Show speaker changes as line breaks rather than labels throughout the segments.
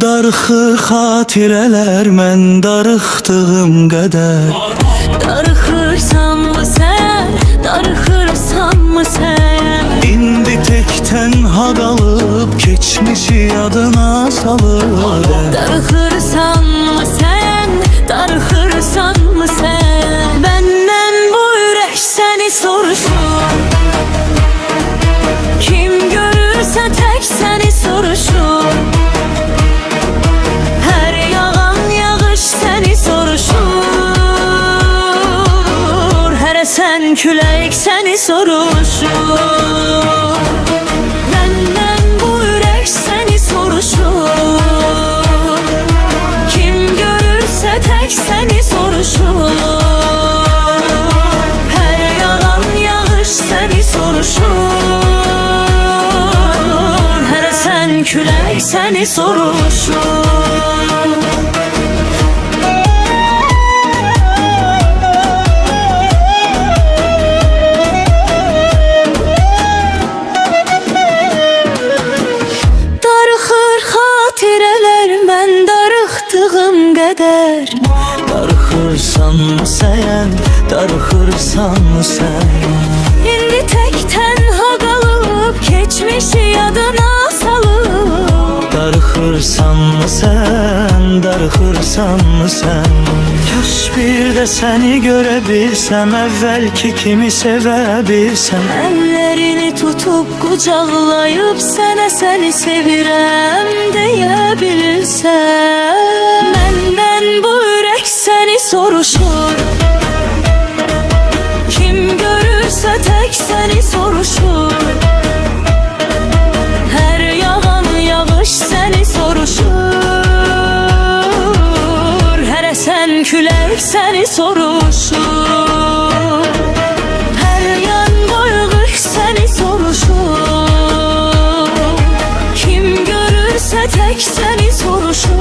Darıxır xatirələr mən darıxdığım qədər.
Darıxırsanmı sən, darıxırsanmı sən?
İndi tək tənha qalıb keçmişi yadına salır.
Darıxırsanmı sən, darıxırsanmı sən? Bəndən bu ürək səni soruşur. Kim görürsə tək səni soruşur. Hər yağan yağış səni soruşur. Hər əsən külək səni soruşur. Məndən bu ürək səni soruşur. Kim görürsə tək səni soruşur. Hər yağan yağış səni soruşur. Hər əsən külək səni soruşur. Mən darıxdığım qədər.
Darıxırsanmı sən, darıxırsanmı sən?
İndi tək tənha qalıb keçmişi yadına salıb.
Darıxırsanmı sən, darıxırsanmı sən? Kaş bir də səni görə bilsəm, əvvəlki kimi sevə bilsəm.
Əllərini tutub qucaqlayıb sənə səni sevirəm deyə bilsəm. Məndən bu ürək səni soruşur. Kim görürsə tək səni soruşur. Hər yağan yağış səni soruşur. Hər əsən külək səni soruşur. Hər yan boyğuş səni soruşur. Kim görürsə tək səni soruşur.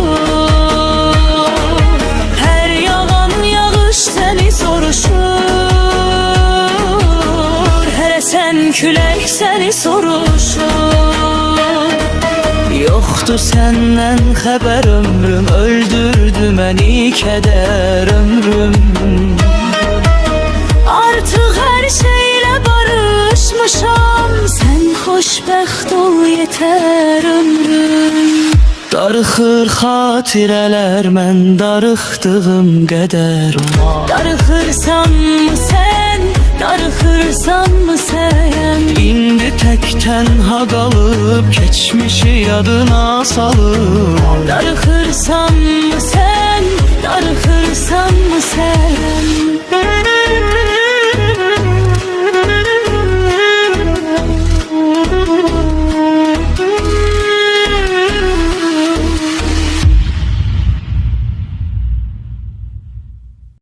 Hər yağan yağış səni soruşur. Hər əsən külək səni soruşur.
Yoxdur səndən xəbər ömrüm, öldürdü məni kədər ömrüm.
Artıq hər şeylə barışmışam. Sən xoşbəxt ol yetər ömrüm.
Darıxır xatirələr mən darıxdığım qədər.
Darıxırsanmı sən, darıxırsanmı sən?
İndi tək tənha qalıb keçmişi yadına salır.
Darıxırsanmı sən, darıxırsanmı sən?